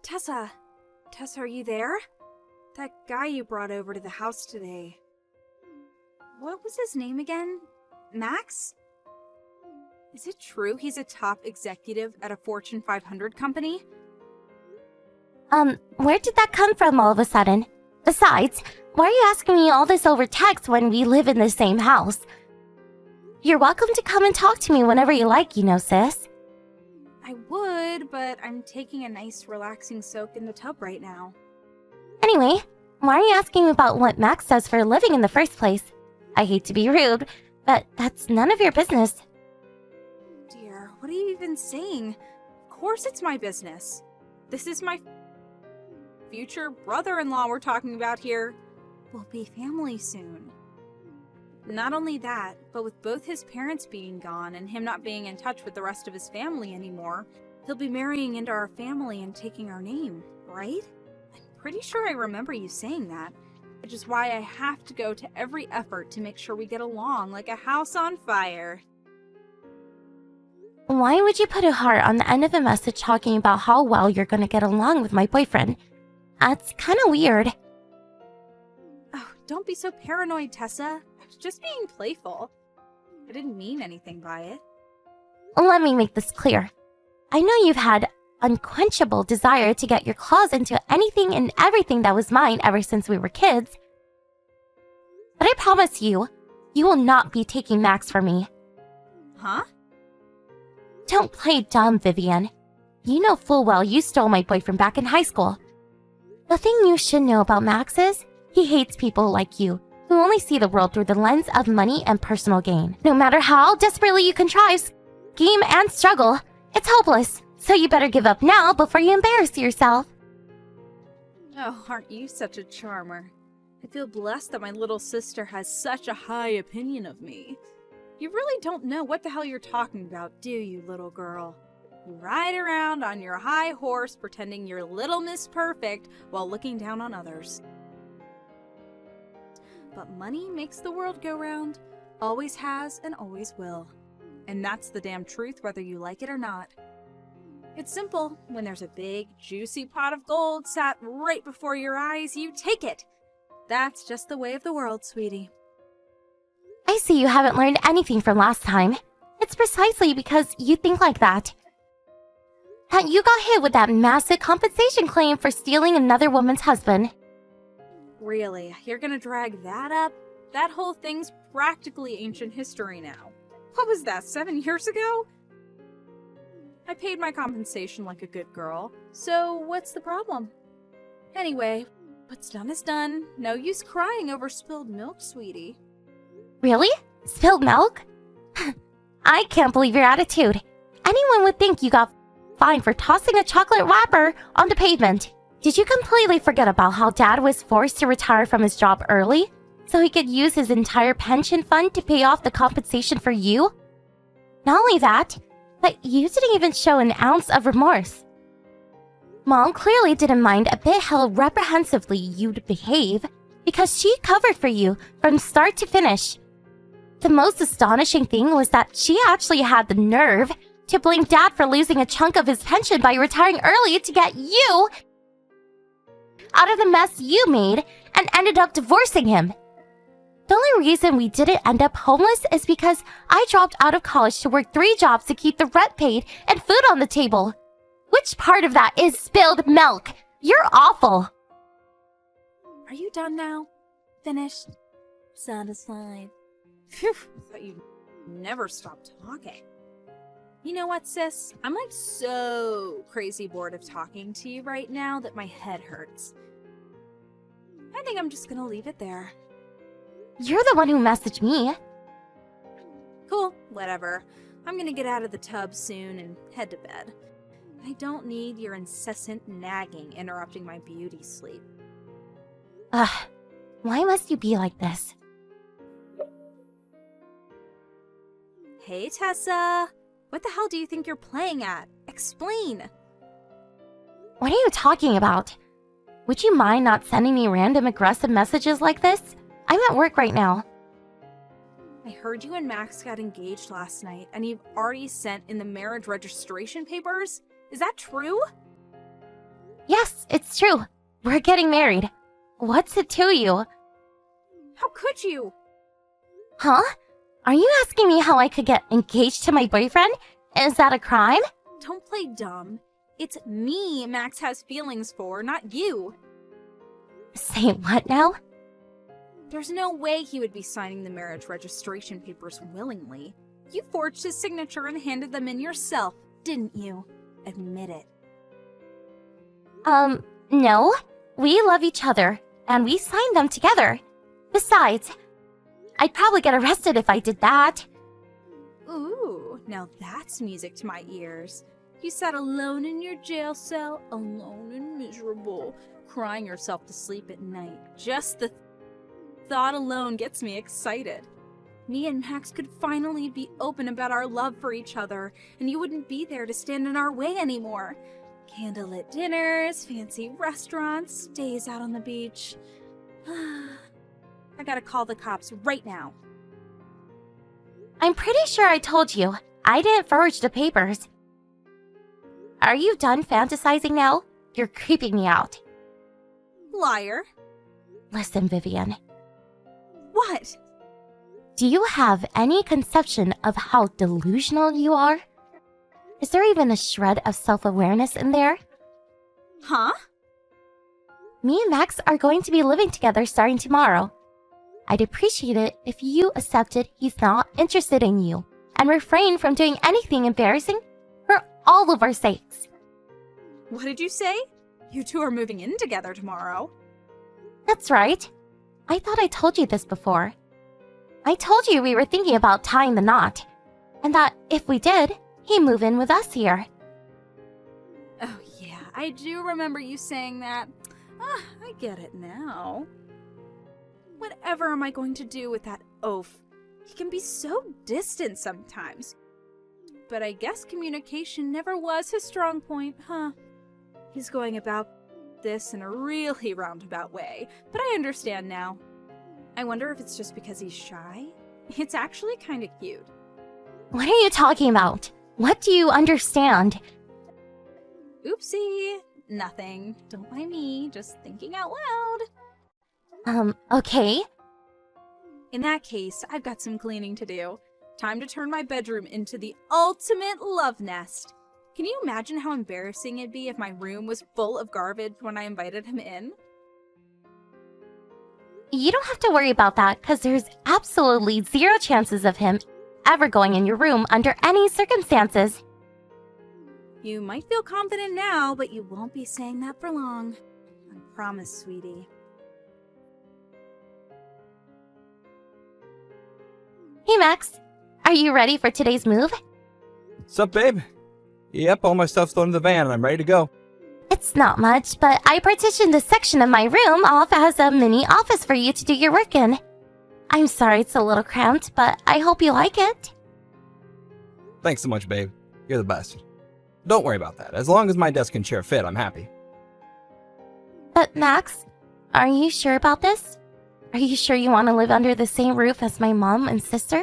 Tessa! Tessa, are you there? That guy you brought over to the house today. What was his name again? Max? Is it true he's a top executive at a Fortune 500 company? Where did that come from all of a sudden? Besides, why are you asking me all this over text when we live in the same house? You're welcome to come and talk to me whenever you like, sis. I would, but I'm taking a nice relaxing soak in the tub right now. Anyway, why are you asking about what Max does for a living in the first place? I hate to be rude, but that's none of your business. Dear, what are you even saying? Of course it's my business. This is my future brother-in-law we're talking about here. We'll be family soon. Not only that, but with both his parents being gone and him not being in touch with the rest of his family anymore, he'll be marrying into our family and taking our name, right? I'm pretty sure I remember you saying that, which is why I have to go to every effort to make sure we get along like a house on fire. Why would you put a heart on the end of a message talking about how well you're gonna get along with my boyfriend? That's kinda weird. Oh, don't be so paranoid, Tessa. I was just being playful. I didn't mean anything by it. Let me make this clear. I know you've had unquenchable desire to get your claws into anything and everything that was mine ever since we were kids. But I promise you, you will not be taking Max from me. Huh? Don't play dumb, Vivien. You know full well you stole my boyfriend back in high school. The thing you should know about Max is, he hates people like you, who only see the world through the lens of money and personal gain. No matter how desperately you contrive, scheme, and struggle, it's hopeless. So you better give up now before you embarrass yourself. Oh, aren't you such a charmer? I feel blessed that my little sister has such a high opinion of me. You really don't know what the hell you're talking about, do you, little girl? You ride around on your high horse pretending you're Little Miss Perfect while looking down on others. But money makes the world go round, always has and always will. And that's the damn truth whether you like it or not. It's simple. When there's a big, juicy pot of gold sat right before your eyes, you take it. That's just the way of the world, sweetie. I see you haven't learned anything from last time. It's precisely because you think like that. That you got hit with that massive compensation claim for stealing another woman's husband. Really? You're gonna drag that up? That whole thing's practically ancient history now. What was that, 7 years ago? I paid my compensation like a good girl, so what's the problem? Anyway, what's done is done. No use crying over spilled milk, sweetie. Really? Spilled milk? I can't believe your attitude. Anyone would think you got fined for tossing a chocolate wrapper on the pavement. Did you completely forget about how Dad was forced to retire from his job early so he could use his entire pension fund to pay off the compensation for you? Not only that, but you didn't even show an ounce of remorse. Mom clearly didn't mind a bit how reprehensively you'd behave because she covered for you from start to finish. The most astonishing thing was that she actually had the nerve to blame Dad for losing a chunk of his pension by retiring early to get you out of the mess you made and ended up divorcing him. The only reason we didn't end up homeless is because I dropped out of college to work 3 jobs to keep the rent paid and food on the table. Which part of that is spilled milk? You're awful. Are you done now? Finished? Satisfied? Phew, I thought you'd never stop talking. You know what, sis? I'm like so crazy bored of talking to you right now that my head hurts. I think I'm just gonna leave it there. You're the one who messaged me. Cool, whatever. I'm gonna get out of the tub soon and head to bed. I don't need your incessant nagging interrupting my beauty sleep. Ugh, why must you be like this? Hey, Tessa! What the hell do you think you're playing at? Explain! What are you talking about? Would you mind not sending me random aggressive messages like this? I'm at work right now. I heard you and Max got engaged last night, and you've already sent in the marriage registration papers? Is that true? Yes, it's true. We're getting married. What's it to you? How could you? Huh? Are you asking me how I could get engaged to my boyfriend? Is that a crime? Don't play dumb. It's me Max has feelings for, not you. Say what now? There's no way he would be signing the marriage registration papers willingly. You forged his signature and handed them in yourself, didn't you? Admit it. No. We love each other, and we signed them together. Besides, I'd probably get arrested if I did that. Ooh, now that's music to my ears. You sat alone in your jail cell, alone and miserable, crying yourself to sleep at night. Just the thought alone gets me excited. Me and Max could finally be open about our love for each other, and you wouldn't be there to stand in our way anymore. Candlelit dinners, fancy restaurants, days out on the beach. I gotta call the cops right now. I'm pretty sure I told you. I didn't forge the papers. Are you done fantasizing now? You're creeping me out. Liar. Listen, Vivien. What? Do you have any conception of how delusional you are? Is there even a shred of self-awareness in there? Huh? Me and Max are going to be living together starting tomorrow. I'd appreciate it if you accepted he's not interested in you and refrain from doing anything embarrassing for all of our sakes. What did you say? You two are moving in together tomorrow. That's right. I thought I told you this before. I told you we were thinking about tying the knot, and that if we did, he'd move in with us here. Oh yeah, I do remember you saying that. I get it now. Whatever am I going to do with that oaf? He can be so distant sometimes. But I guess communication never was his strong point, huh? He's going about this in a really roundabout way, but I understand now. I wonder if it's just because he's shy? It's actually kind of cute. What are you talking about? What do you understand? Oopsie. Nothing. Don't mind me. Just thinking out loud. Okay. In that case, I've got some cleaning to do. Time to turn my bedroom into the ultimate love nest. Can you imagine how embarrassing it'd be if my room was full of garbage when I invited him in? You don't have to worry about that, because there's absolutely zero chances of him ever going in your room under any circumstances. You might feel confident now, but you won't be saying that for long. I promise, sweetie. Hey, Max. Are you ready for today's move? Sup, babe? Yep, all my stuff's thrown in the van and I'm ready to go. It's not much, but I partitioned a section of my room off as a mini office for you to do your work in. I'm sorry it's a little cramped, but I hope you like it. Thanks so much, babe. You're the best. Don't worry about that. As long as my desk and chair fit, I'm happy. But Max, are you sure about this? Are you sure you want to live under the same roof as my mom and sister?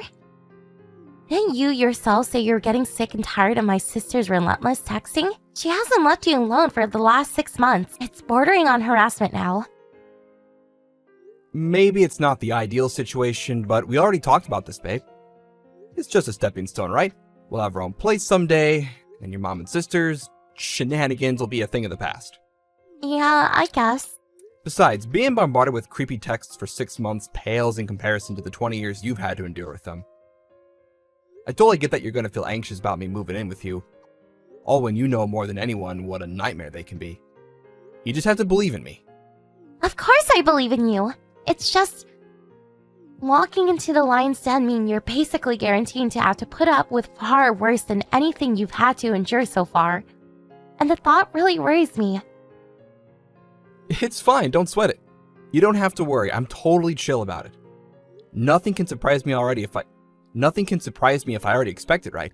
Didn't you yourself say you're getting sick and tired of my sister's relentless texting? She hasn't left you alone for the last 6 months. It's bordering on harassment now. Maybe it's not the ideal situation, but we already talked about this, babe. It's just a stepping stone, right? We'll have our own place someday, and your mom and sister's shenanigans will be a thing of the past. Yeah, I guess. Besides, being bombarded with creepy texts for 6 months pales in comparison to the 20 years you've had to endure with them. I totally get that you're going to feel anxious about me moving in with you, all when you know more than anyone what a nightmare they can be. You just have to believe in me. Of course I believe in you. It's just... walking into the lion's den means you're basically guaranteed to have to put up with far worse than anything you've had to endure so far. And the thought really worries me. It's fine, don't sweat it. You don't have to worry, I'm totally chill about it. Nothing can surprise me if I already expect it, right?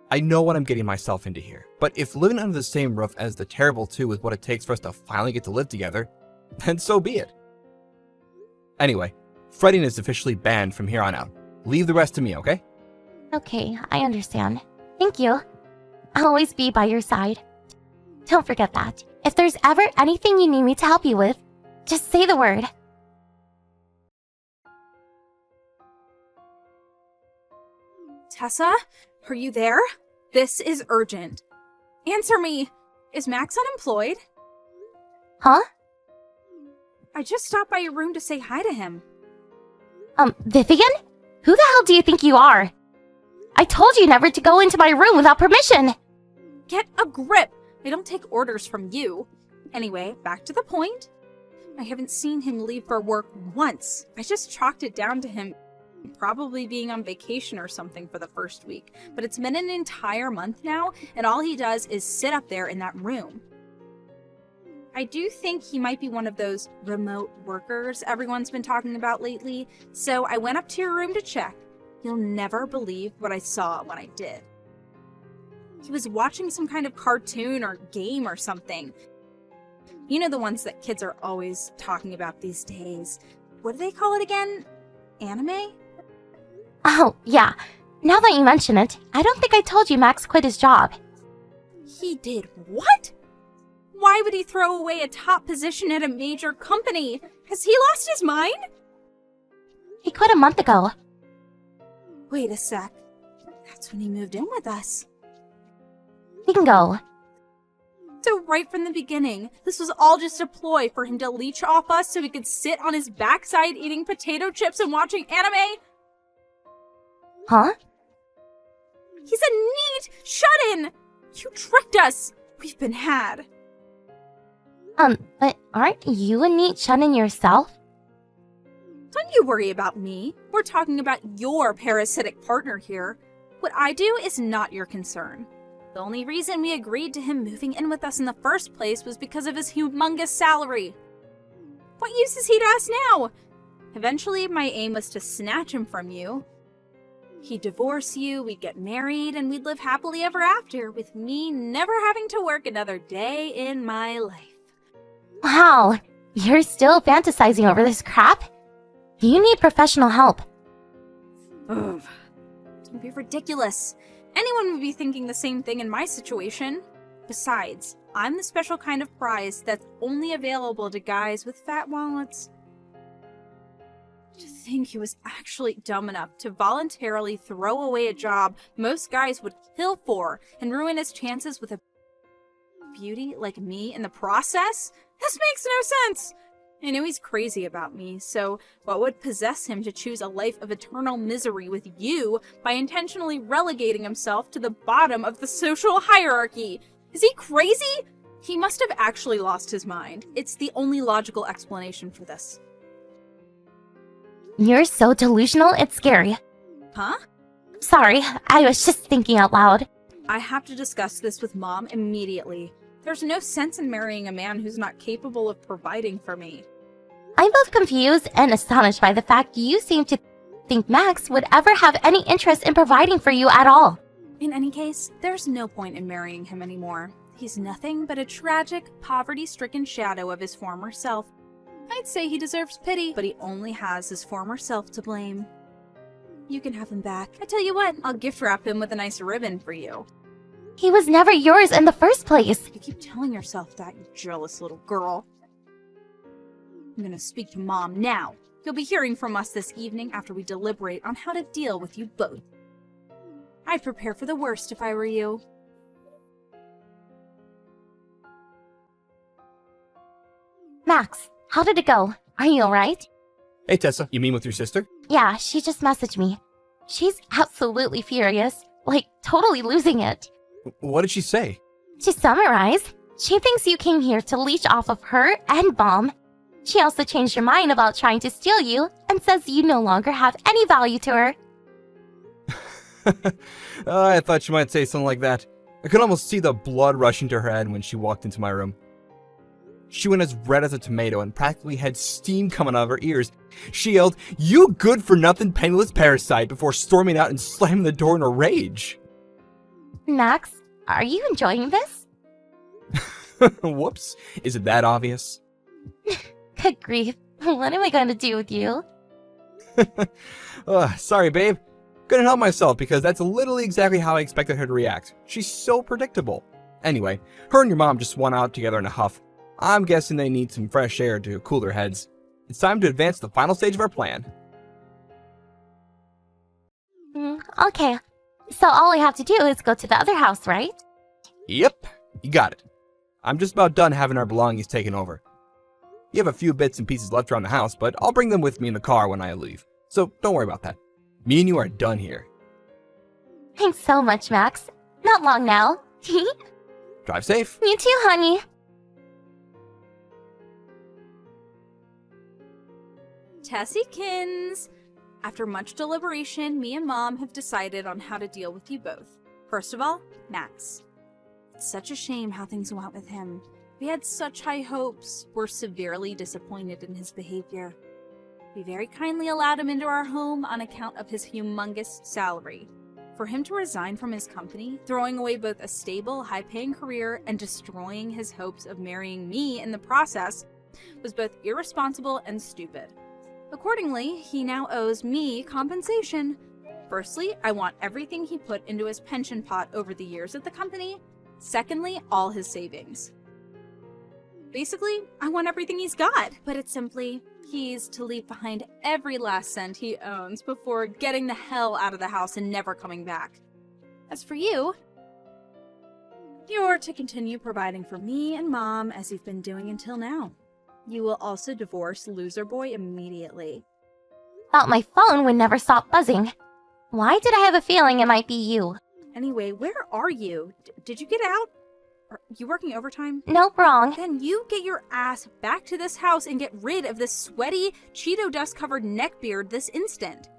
I know what I'm getting myself into here, but if living under the same roof as the terrible two is what it takes for us to finally get to live together, then so be it. Anyway, fretting is officially banned from here on out. Leave the rest to me, okay? Okay, I understand. Thank you. I'll always be by your side. Don't forget that. If there's ever anything you need me to help you with, just say the word. Tessa, are you there? This is urgent. Answer me. Is Max unemployed? Huh? I just stopped by your room to say hi to him. Vivien? Who the hell do you think you are? I told you never to go into my room without permission. Get a grip. I don't take orders from you. Anyway, back to the point. I haven't seen him leave for work once. I just chalked it down to him probably being on vacation or something for the first week. But it's been an entire month now, and all he does is sit up there in that room. I do think he might be one of those remote workers everyone's been talking about lately, so I went up to your room to check. You'll never believe what I saw when I did. He was watching some kind of cartoon or game or something. You know, the ones that kids are always talking about these days. What do they call it again? Anime? Oh, yeah. Now that you mention it, I don't think I told you Max quit his job. He did what? Why would he throw away a top position at a major company? Has he lost his mind? He quit a month ago. Wait a sec. That's when he moved in with us. Bingo. So right from the beginning, this was all just a ploy for him to leech off us so he could sit on his backside eating potato chips and watching anime? Huh? He's a neat shut-in! You tricked us! We've been had. But aren't you a neat shut-in yourself? Don't you worry about me. We're talking about your parasitic partner here. What I do is not your concern. The only reason we agreed to him moving in with us in the first place was because of his humongous salary. What use is he to us now? Eventually, my aim was to snatch him from you. He'd divorce you, we'd get married, and we'd live happily ever after, with me never having to work another day in my life. Wow, you're still fantasizing over this crap? You need professional help. Ugh. Don't be ridiculous. Anyone would be thinking the same thing in my situation. Besides, I'm the special kind of prize that's only available to guys with fat wallets. To think he was actually dumb enough to voluntarily throw away a job most guys would kill for and ruin his chances with a beauty like me in the process? This makes no sense! I know he's crazy about me, so what would possess him to choose a life of eternal misery with you by intentionally relegating himself to the bottom of the social hierarchy? Is he crazy? He must have actually lost his mind. It's the only logical explanation for this. You're so delusional, it's scary. Huh? Sorry, I was just thinking out loud. I have to discuss this with Mom immediately. There's no sense in marrying a man who's not capable of providing for me. I'm both confused and astonished by the fact you seem to think Max would ever have any interest in providing for you at all. In any case, there's no point in marrying him anymore. He's nothing but a tragic, poverty-stricken shadow of his former self. I'd say he deserves pity, but he only has his former self to blame. You can have him back. I tell you what, I'll gift wrap him with a nice ribbon for you. He was never yours in the first place. You keep telling yourself that, you jealous little girl. I'm gonna speak to Mom now. You'll be hearing from us this evening after we deliberate on how to deal with you both. I'd prepare for the worst if I were you. Max, how did it go? Are you alright? Hey, Tessa, you mean with your sister? Yeah, she just messaged me. She's absolutely furious, like totally losing it. What did she say? To summarize, she thinks you came here to leech off of her and Mom. She also changed her mind about trying to steal you and says you no longer have any value to her. I thought she might say something like that. I could almost see the blood rushing to her head when she walked into my room. She went as red as a tomato and practically had steam coming out of her ears. She yelled, "You good-for-nothing penniless parasite," before storming out and slamming the door in a rage. Max, are you enjoying this? Whoops, is it that obvious? Good grief, what am I going to do with you? Sorry, babe. Couldn't help myself because that's literally exactly how I expected her to react. She's so predictable. Anyway, her and your mom just went out together in a huff. I'm guessing they need some fresh air to cool their heads. It's time to advance to the final stage of our plan. Okay. So all we have to do is go to the other house, right? Yep, you got it. I'm just about done having our belongings taken over. You have a few bits and pieces left around the house, but I'll bring them with me in the car when I leave. So don't worry about that. Me and you are done here. Thanks so much, Max. Not long now. Drive safe. You too, honey. Tessykins! After much deliberation, me and Mom have decided on how to deal with you both. First of all, Max. It's such a shame how things went with him. We had such high hopes. We're severely disappointed in his behavior. We very kindly allowed him into our home on account of his humongous salary. For him to resign from his company, throwing away both a stable, high-paying career and destroying his hopes of marrying me in the process, was both irresponsible and stupid. Accordingly, he now owes me compensation. Firstly, I want everything he put into his pension pot over the years at the company. Secondly, all his savings. Basically, I want everything he's got. Put it simply, he's to leave behind every last cent he owns before getting the hell out of the house and never coming back. As for you, you're to continue providing for me and Mom as you've been doing until now. You will also divorce Loser Boy immediately. Thought my phone would never stop buzzing. Why did I have a feeling it might be you? Anyway, where are you? Did you get out? Are you working overtime? Nope, wrong. Then you get your ass back to this house and get rid of this sweaty, Cheeto dust-covered neckbeard this instant.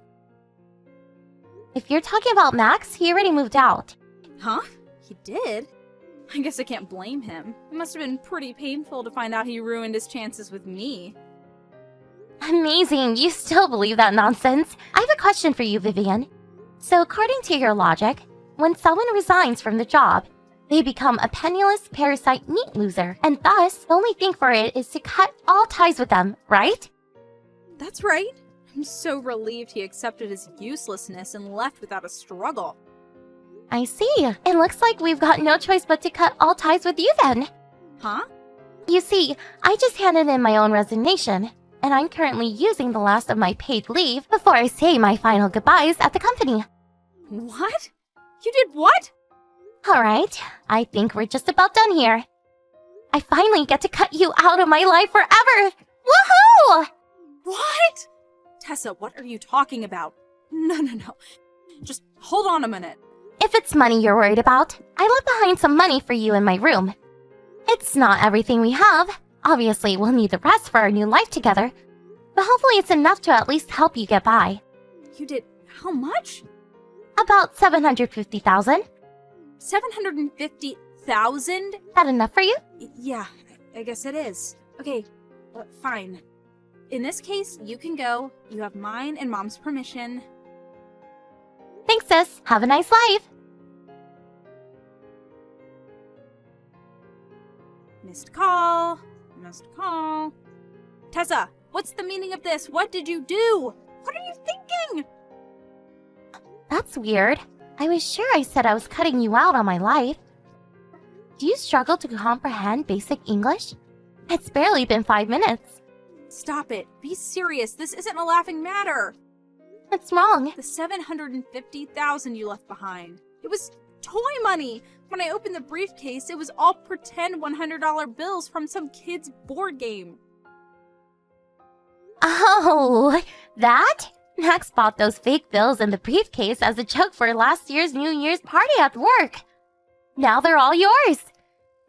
If you're talking about Max, he already moved out. Huh? He did? I guess I can't blame him. It must have been pretty painful to find out he ruined his chances with me. Amazing, you still believe that nonsense. I have a question for you, Vivien. So according to your logic, when someone resigns from the job, they become a penniless parasite meat loser, and thus, the only thing for it is to cut all ties with them, right? That's right. I'm so relieved he accepted his uselessness and left without a struggle. I see. It looks like we've got no choice but to cut all ties with you then. Huh? You see, I just handed in my own resignation, and I'm currently using the last of my paid leave before I say my final goodbyes at the company. What? You did what? Alright, I think we're just about done here. I finally get to cut you out of my life forever! Woohoo! What? Tessa, what are you talking about? No. Just hold on a minute. If it's money you're worried about, I left behind some money for you in my room. It's not everything we have. Obviously, we'll need the rest for our new life together. But hopefully it's enough to at least help you get by. You did how much? About 750,000. 750,000? That enough for you? Yeah, I guess it is. Okay, fine. In this case, you can go. You have mine and Mom's permission. Thanks, sis. Have a nice life. Missed call. Tessa, what's the meaning of this? What did you do? What are you thinking? That's weird. I was sure I said I was cutting you out on my life. Do you struggle to comprehend basic English? It's barely been 5 minutes. Stop it. Be serious. This isn't a laughing matter. What's wrong? The 750,000 you left behind. It was toy money. When I opened the briefcase, it was all pretend $100 bills from some kid's board game. Oh, that? Max bought those fake bills in the briefcase as a joke for last year's New Year's party at work. Now they're all yours.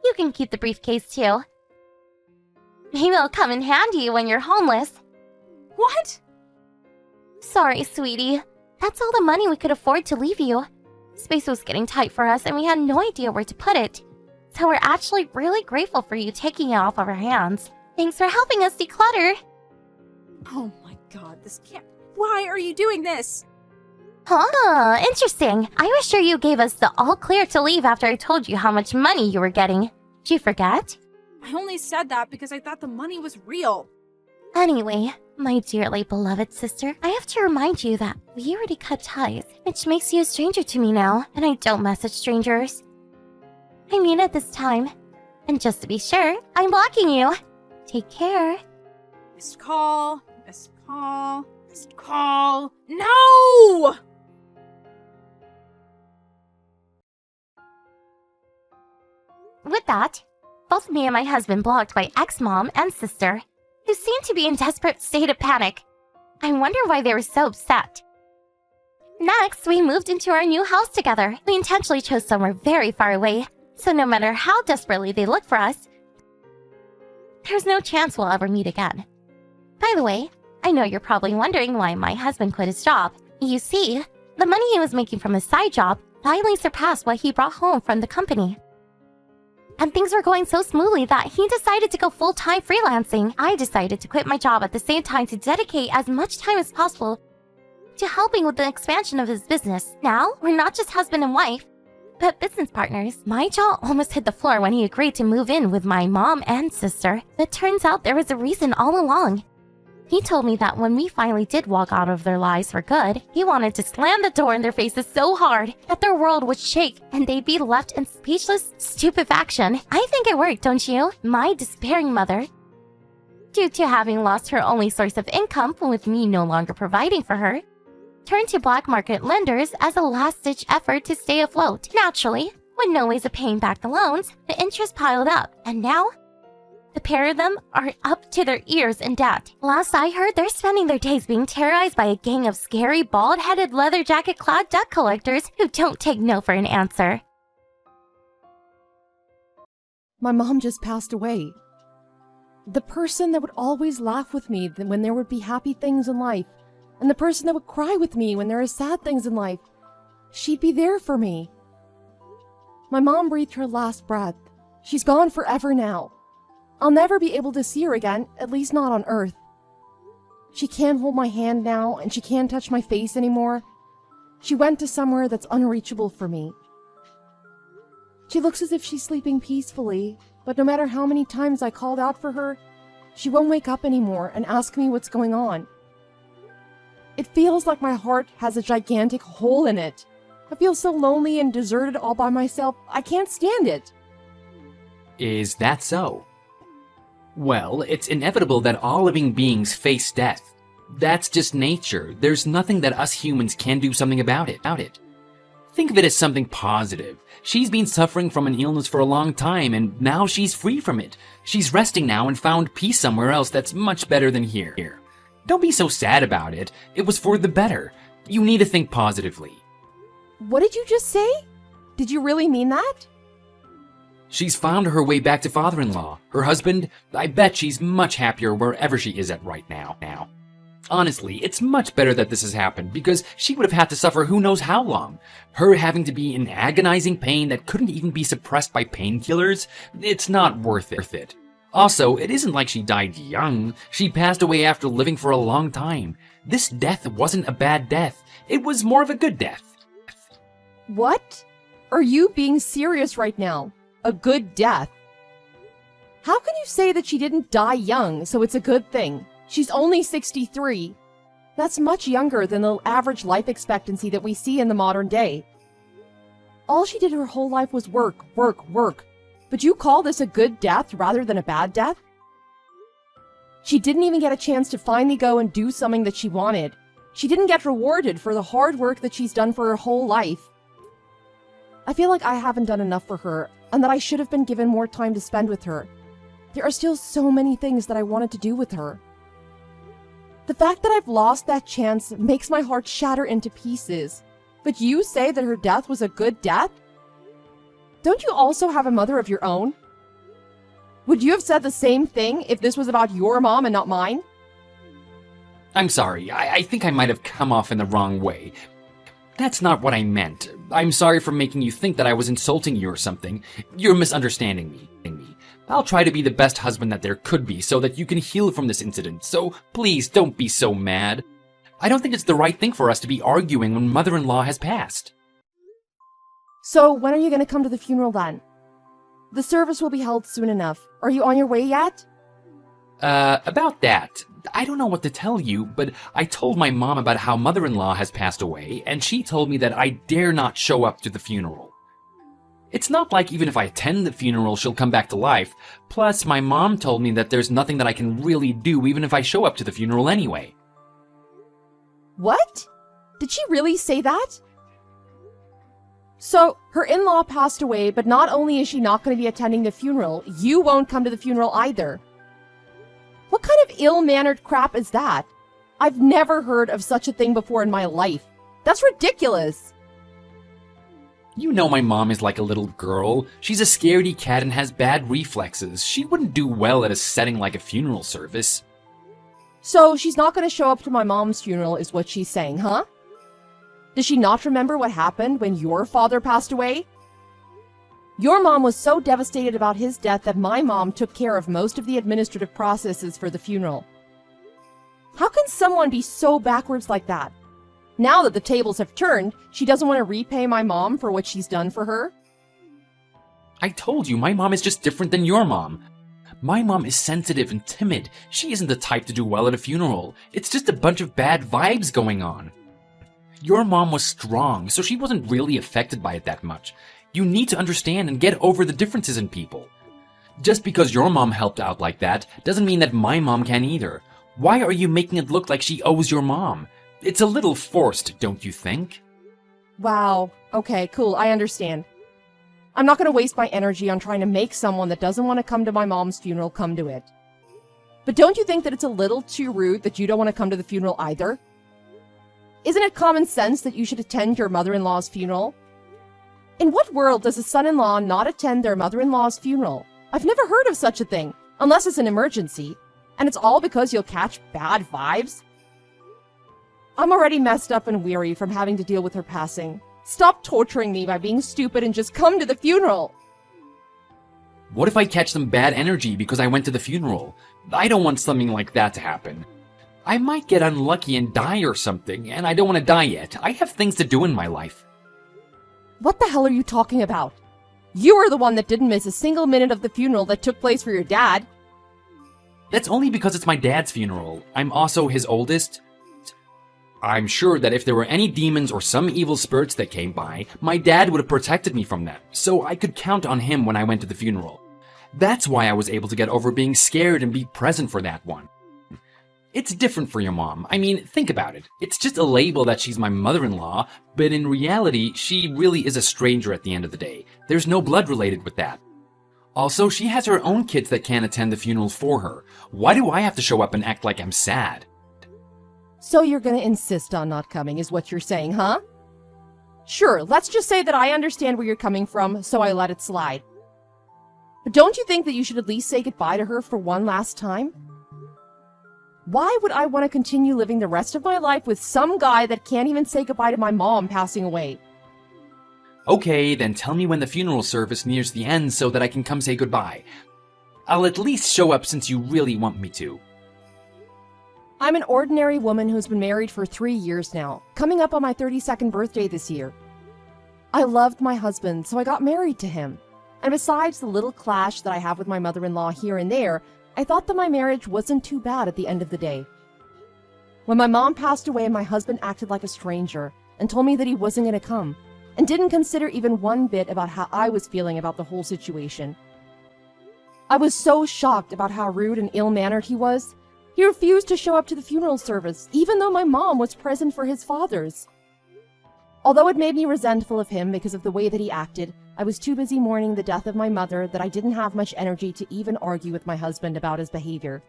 You can keep the briefcase too. Maybe it'll come in handy when you're homeless. What? Sorry, sweetie. That's all the money we could afford to leave you. Space was getting tight for us and we had no idea where to put it. So we're actually really grateful for you taking it off of our hands. Thanks for helping us declutter. Oh my god, this can't... Why are you doing this? Huh, interesting. I was sure you gave us the all clear to leave after I told you how much money you were getting. Did you forget? I only said that because I thought the money was real. Anyway, my dearly beloved sister, I have to remind you that we already cut ties, which makes you a stranger to me now, and I don't message strangers. I mean it this time. And just to be sure, I'm blocking you. Take care. Missed call. Missed call. Missed call. No! With that, both me and my husband blocked my ex-mom and sister, who seemed to be in desperate state of panic. I wonder why they were so upset. Next, we moved into our new house together. We intentionally chose somewhere very far away, so no matter how desperately they look for us, there's no chance we'll ever meet again. By the way, I know you're probably wondering why my husband quit his job. You see, the money he was making from his side job finally surpassed what he brought home from the company. And things were going so smoothly that he decided to go full-time freelancing. I decided to quit my job at the same time to dedicate as much time as possible to helping with the expansion of his business. Now, we're not just husband and wife, but business partners. My jaw almost hit the floor when he agreed to move in with my mom and sister. It turns out there was a reason all along. He told me that when we finally did walk out of their lives for good, he wanted to slam the door in their faces so hard that their world would shake and they'd be left in speechless stupefaction. I think it worked, don't you? My despairing mother, due to having lost her only source of income with me no longer providing for her, turned to black market lenders as a last-ditch effort to stay afloat. Naturally, with no ways of paying back the loans, the interest piled up, and now the pair of them are up to their ears in debt. Last I heard, they're spending their days being terrorized by a gang of scary, bald-headed, leather jacket-clad debt collectors who don't take no for an answer. My mom just passed away. The person that would always laugh with me when there would be happy things in life, and the person that would cry with me when there are sad things in life. She'd be there for me. My mom breathed her last breath. She's gone forever now. I'll never be able to see her again, at least not on Earth. She can't hold my hand now, and she can't touch my face anymore. She went to somewhere that's unreachable for me. She looks as if she's sleeping peacefully, but no matter how many times I called out for her, she won't wake up anymore and ask me what's going on. It feels like my heart has a gigantic hole in it. I feel so lonely and deserted all by myself, I can't stand it. Is that so? Well, it's inevitable that all living beings face death. That's just nature. There's nothing that us humans can do something about it. Think of it as something positive. She's been suffering from an illness for a long time, and now she's free from it. She's resting now and found peace somewhere else that's much better than here. Don't be so sad about it. It was for the better. You need to think positively. What did you just say? Did you really mean that? She's found her way back to father-in-law. Her husband, I bet she's much happier wherever she is at right now. Honestly, it's much better that this has happened because she would have had to suffer who knows how long. Her having to be in agonizing pain that couldn't even be suppressed by painkillers, it's not worth it. Also, it isn't like she died young. She passed away after living for a long time. This death wasn't a bad death. It was more of a good death. What? Are you being serious right now? A good death? How can you say that she didn't die young, so it's a good thing? She's only 63. That's much younger than the average life expectancy that we see in the modern day. All she did her whole life was work. But you call this a good death rather than a bad death? She didn't even get a chance to finally go and do something that she wanted. She didn't get rewarded for the hard work that she's done for her whole life. I feel like I haven't done enough for her, and that I should have been given more time to spend with her. There are still so many things that I wanted to do with her. The fact that I've lost that chance makes my heart shatter into pieces. But you say that her death was a good death? Don't you also have a mother of your own? Would you have said the same thing if this was about your mom and not mine? I'm sorry, I think I might have come off in the wrong way. That's not what I meant. I'm sorry for making you think that I was insulting you or something. You're misunderstanding me. I'll try to be the best husband that there could be so that you can heal from this incident, so please don't be so mad. I don't think it's the right thing for us to be arguing when mother-in-law has passed. So, when are you going to come to the funeral then? The service will be held soon enough. Are you on your way yet? About that, I don't know what to tell you, but I told my mom about how mother-in-law has passed away, and she told me that I dare not show up to the funeral. It's not like even if I attend the funeral, she'll come back to life. Plus, my mom told me that there's nothing that I can really do even if I show up to the funeral anyway. What? Did she really say that? So, her in-law passed away, but not only is she not going to be attending the funeral, you won't come to the funeral either. What kind of ill-mannered crap is that? I've never heard of such a thing before in my life. That's ridiculous. You know my mom is like a little girl. She's a scaredy cat and has bad reflexes. She wouldn't do well at a setting like a funeral service. So, she's not going to show up to my mom's funeral is what she's saying, huh? Does she not remember what happened when your father passed away? Your mom was so devastated about his death that my mom took care of most of the administrative processes for the funeral. How can someone be so backwards like that? Now that the tables have turned, she doesn't want to repay my mom for what she's done for her? I told you, my mom is just different than your mom. My mom is sensitive and timid. She isn't the type to do well at a funeral. It's just a bunch of bad vibes going on. Your mom was strong, so she wasn't really affected by it that much. You need to understand and get over the differences in people. Just because your mom helped out like that doesn't mean that my mom can either. Why are you making it look like she owes your mom? It's a little forced, don't you think? Wow. Okay, cool. I understand. I'm not going to waste my energy on trying to make someone that doesn't want to come to my mom's funeral come to it. But don't you think that it's a little too rude that you don't want to come to the funeral either? Isn't it common sense that you should attend your mother-in-law's funeral? In what world does a son-in-law not attend their mother-in-law's funeral? I've never heard of such a thing, unless it's an emergency. And it's all because you'll catch bad vibes? I'm already messed up and weary from having to deal with her passing. Stop torturing me by being stupid and just come to the funeral! What if I catch some bad energy because I went to the funeral? I don't want something like that to happen. I might get unlucky and die or something, and I don't want to die yet. I have things to do in my life. What the hell are you talking about? You were the one that didn't miss a single minute of the funeral that took place for your dad. That's only because it's my dad's funeral. I'm also his oldest. I'm sure that if there were any demons or some evil spirits that came by, my dad would have protected me from them, so I could count on him when I went to the funeral. That's why I was able to get over being scared and be present for that one. It's different for your mom. I mean, think about it. It's just a label that she's my mother-in-law, but in reality, she really is a stranger at the end of the day. There's no blood related with that. Also, she has her own kids that can't attend the funeral for her. Why do I have to show up and act like I'm sad? So you're gonna insist on not coming, is what you're saying, huh? Sure, let's just say that I understand where you're coming from, so I let it slide. But don't you think that you should at least say goodbye to her for one last time? Why would I want to continue living the rest of my life with some guy that can't even say goodbye to my mom passing away? Okay, then tell me when the funeral service nears the end so that I can come say goodbye. I'll at least show up since you really want me to. I'm an ordinary woman who's been married for 3 years now, coming up on my 32nd birthday this year. I loved my husband, so I got married to him. And besides the little clash that I have with my mother-in-law here and there, I thought that my marriage wasn't too bad at the end of the day. When my mom passed away, my husband acted like a stranger and told me that he wasn't going to come, and didn't consider even one bit about how I was feeling about the whole situation. I was so shocked about how rude and ill-mannered he was. He refused to show up to the funeral service, even though my mom was present for his father's. Although it made me resentful of him because of the way that he acted, I was too busy mourning the death of my mother that I didn't have much energy to even argue with my husband about his behavior.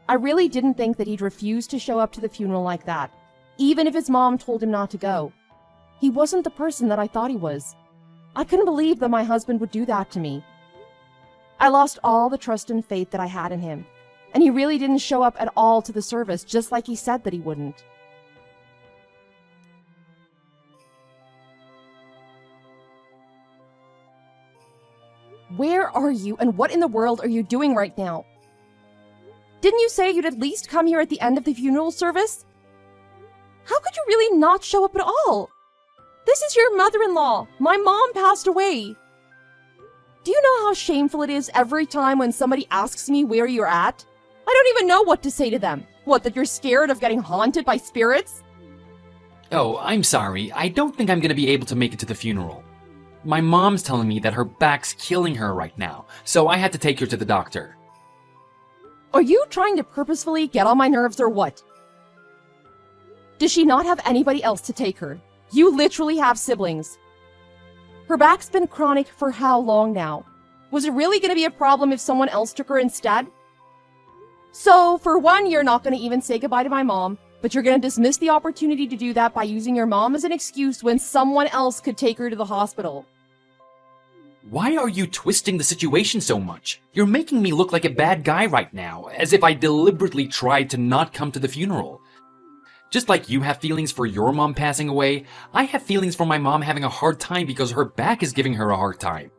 I really didn't think that he'd refuse to show up to the funeral like that, even if his mom told him not to go. He wasn't the person that I thought he was. I couldn't believe that my husband would do that to me. I lost all the trust and faith that I had in him, and he really didn't show up at all to the service, just like he said that he wouldn't. Where are you, and what in the world are you doing right now? Didn't you say you'd at least come here at the end of the funeral service? How could you really not show up at all? This is your mother-in-law. My mom passed away. Do you know how shameful it is every time when somebody asks me where you're at? I don't even know what to say to them. What, that you're scared of getting haunted by spirits? Oh, I'm sorry. I don't think I'm going to be able to make it to the funeral. My mom's telling me that her back's killing her right now, so I had to take her to the doctor. Are you trying to purposefully get on my nerves or what? Does she not have anybody else to take her? You literally have siblings. Her back's been chronic for how long now? Was it really going to be a problem if someone else took her instead? So, for one, you're not going to even say goodbye to my mom, but you're going to dismiss the opportunity to do that by using your mom as an excuse when someone else could take her to the hospital. Why are you twisting the situation so much? You're making me look like a bad guy right now, as if I deliberately tried to not come to the funeral. Just like you have feelings for your mom passing away, I have feelings for my mom having a hard time because her back is giving her a hard time.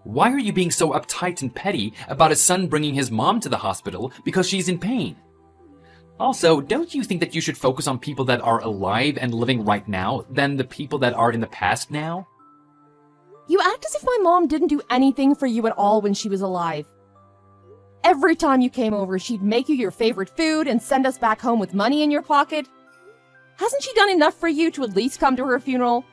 Why are you being so uptight and petty about a son bringing his mom to the hospital because she's in pain? Also, don't you think that you should focus on people that are alive and living right now than the people that are in the past now? You act as if my mom didn't do anything for you at all when she was alive. Every time you came over, she'd make you your favorite food and send us back home with money in your pocket. Hasn't she done enough for you to at least come to her funeral?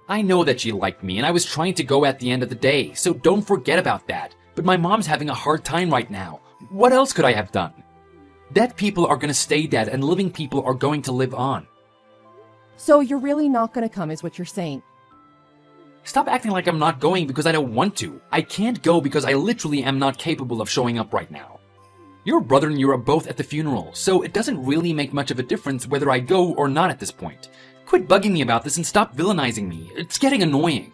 I know that she liked me and I was trying to go at the end of the day, so don't forget about that. But my mom's having a hard time right now. What else could I have done? Dead people are gonna stay dead and living people are going to live on. So you're really not gonna come is what you're saying. Stop acting like I'm not going because I don't want to. I can't go because I literally am not capable of showing up right now. Your brother and you are both at the funeral, so it doesn't really make much of a difference whether I go or not at this point. Quit bugging me about this and stop villainizing me. It's getting annoying.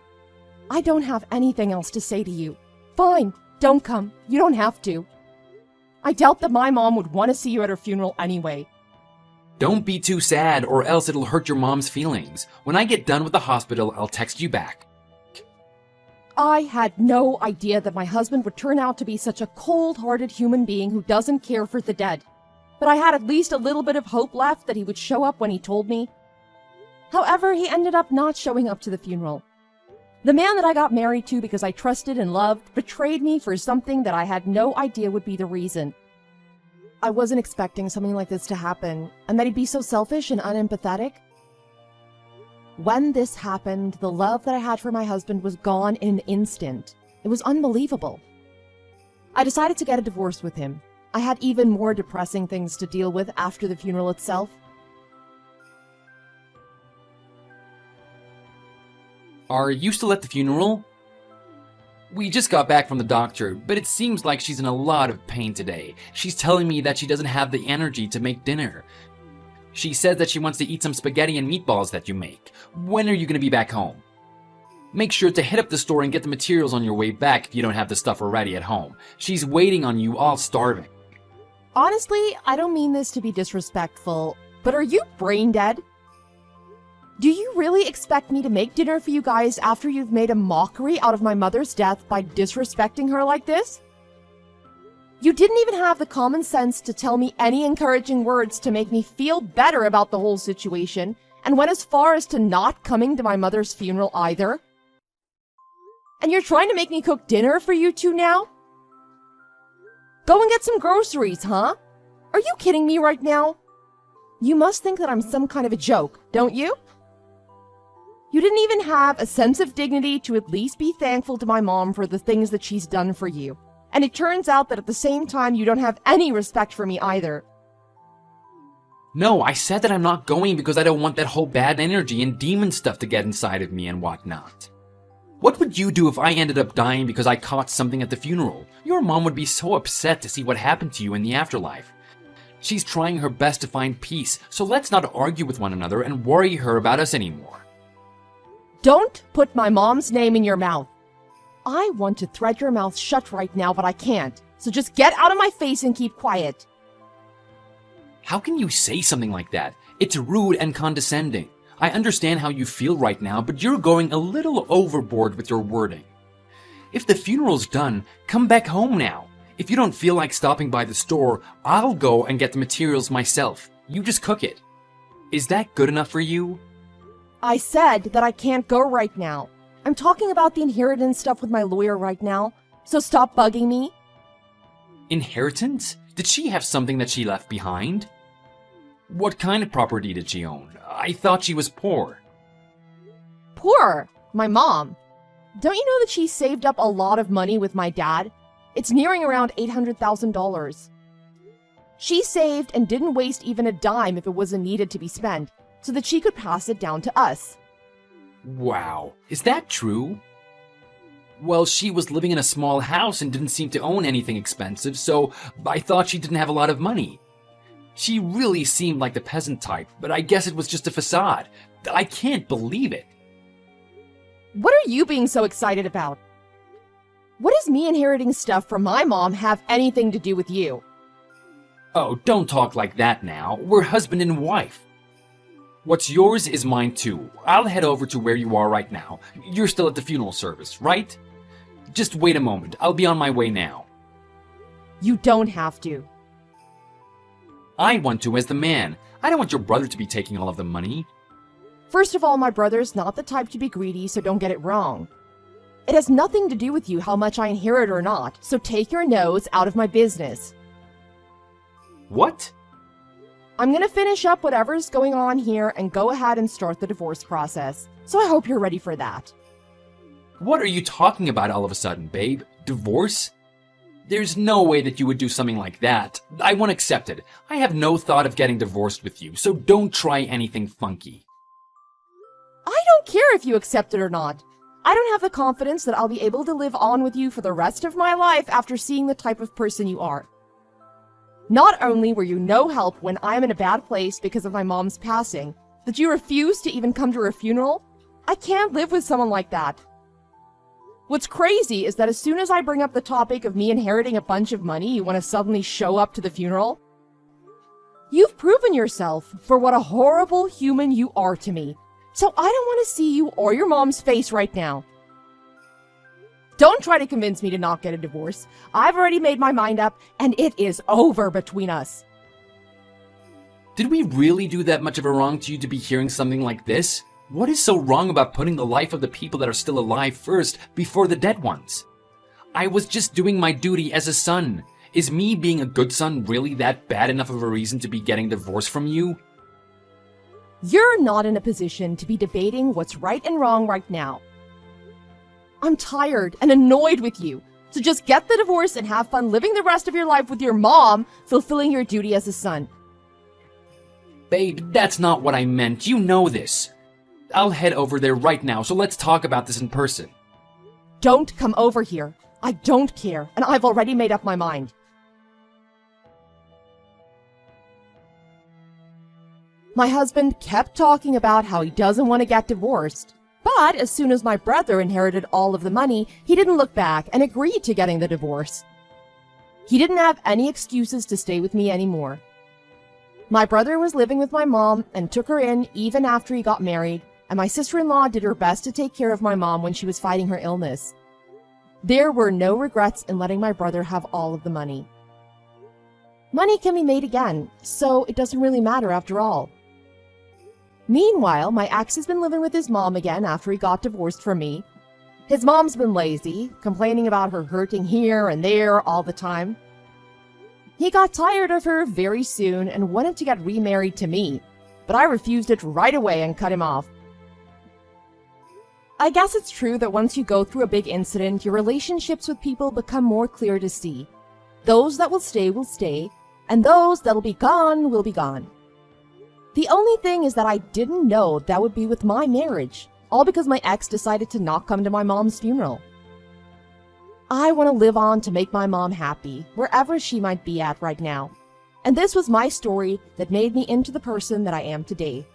I don't have anything else to say to you. Fine, don't come. You don't have to. I doubt that my mom would want to see you at her funeral anyway. Don't be too sad or else it'll hurt your mom's feelings. When I get done with the hospital, I'll text you back. I had no idea that my husband would turn out to be such a cold-hearted human being who doesn't care for the dead. But I had at least a little bit of hope left that he would show up when he told me. However, he ended up not showing up to the funeral. The man that I got married to because I trusted and loved betrayed me for something that I had no idea would be the reason. I wasn't expecting something like this to happen, and that he'd be so selfish and unempathetic. When this happened, the love that I had for my husband was gone in an instant. It was unbelievable. I decided to get a divorce with him. I had even more depressing things to deal with after the funeral itself. Are you still at the funeral? We just got back from the doctor, but it seems like she's in a lot of pain today. She's telling me that she doesn't have the energy to make dinner. She says that she wants to eat some spaghetti and meatballs that you make. When are you going to be back home? Make sure to hit up the store and get the materials on your way back if you don't have the stuff already at home. She's waiting on you, all starving. Honestly, I don't mean this to be disrespectful, but are you brain dead? Do you really expect me to make dinner for you guys after you've made a mockery out of my mother's death by disrespecting her like this? You didn't even have the common sense to tell me any encouraging words to make me feel better about the whole situation, and went as far as to not coming to my mother's funeral either. And you're trying to make me cook dinner for you two now? Go and get some groceries, huh? Are you kidding me right now? You must think that I'm some kind of a joke, don't you? You didn't even have a sense of dignity to at least be thankful to my mom for the things that she's done for you. And it turns out that at the same time, you don't have any respect for me either. No, I said that I'm not going because I don't want that whole bad energy and demon stuff to get inside of me and whatnot. What would you do if I ended up dying because I caught something at the funeral? Your mom would be so upset to see what happened to you in the afterlife. She's trying her best to find peace, so let's not argue with one another and worry her about us anymore. Don't put my mom's name in your mouth. I want to thread your mouth shut right now, but I can't. So just get out of my face and keep quiet. How can you say something like that? It's rude and condescending. I understand how you feel right now, but you're going a little overboard with your wording. If the funeral's done, come back home now. If you don't feel like stopping by the store, I'll go and get the materials myself. You just cook it. Is that good enough for you? I said that I can't go right now. I'm talking about the inheritance stuff with my lawyer right now, so stop bugging me. Inheritance? Did she have something that she left behind? What kind of property did she own? I thought she was poor. Poor? My mom. Don't you know that she saved up a lot of money with my dad? It's nearing around $800,000. She saved and didn't waste even a dime if it wasn't needed to be spent, so that she could pass it down to us. Wow, is that true? Well, she was living in a small house and didn't seem to own anything expensive, so I thought she didn't have a lot of money. She really seemed like the peasant type, but I guess it was just a facade. I can't believe it. What are you being so excited about? What does me inheriting stuff from my mom have anything to do with you? Oh, don't talk like that now. We're husband and wife. What's yours is mine too. I'll head over to where you are right now. You're still at the funeral service, right? Just wait a moment. I'll be on my way now. You don't have to. I want to as the man. I don't want your brother to be taking all of the money. First of all, my brother's not the type to be greedy, so don't get it wrong. It has nothing to do with you how much I inherit or not, so take your nose out of my business. What? I'm gonna finish up whatever's going on here and go ahead and start the divorce process, so I hope you're ready for that. What are you talking about all of a sudden, babe? Divorce? There's no way that you would do something like that. I won't accept it. I have no thought of getting divorced with you, so don't try anything funky. I don't care if you accept it or not. I don't have the confidence that I'll be able to live on with you for the rest of my life after seeing the type of person you are. Not only were you no help when I'm in a bad place because of my mom's passing, but you refuse to even come to her funeral? I can't live with someone like that. What's crazy is that as soon as I bring up the topic of me inheriting a bunch of money, you want to suddenly show up to the funeral? You've proven yourself for what a horrible human you are to me, so I don't want to see you or your mom's face right now. Don't try to convince me to not get a divorce. I've already made my mind up, and it is over between us. Did we really do that much of a wrong to you to be hearing something like this? What is so wrong about putting the life of the people that are still alive first before the dead ones? I was just doing my duty as a son. Is me being a good son really that bad enough of a reason to be getting divorced from you? You're not in a position to be debating what's right and wrong right now. I'm tired and annoyed with you, so just get the divorce and have fun living the rest of your life with your mom, fulfilling your duty as a son. Babe, that's not what I meant. You know this. I'll head over there right now, so let's talk about this in person. Don't come over here. I don't care, and I've already made up my mind. My husband kept talking about how he doesn't want to get divorced. But as soon as my brother inherited all of the money, he didn't look back and agreed to getting the divorce. He didn't have any excuses to stay with me anymore. My brother was living with my mom and took her in even after he got married, and my sister-in-law did her best to take care of my mom when she was fighting her illness. There were no regrets in letting my brother have all of the money. Money can be made again, so it doesn't really matter after all. Meanwhile, my ex has been living with his mom again after he got divorced from me. His mom's been lazy, complaining about her hurting here and there all the time. He got tired of her very soon and wanted to get remarried to me, but I refused it right away and cut him off. I guess it's true that once you go through a big incident, your relationships with people become more clear to see. Those that will stay, and those that'll be gone will be gone. The only thing is that I didn't know that would be with my marriage, all because my ex decided to not come to my mom's funeral. I want to live on to make my mom happy, wherever she might be at right now. And this was my story that made me into the person that I am today.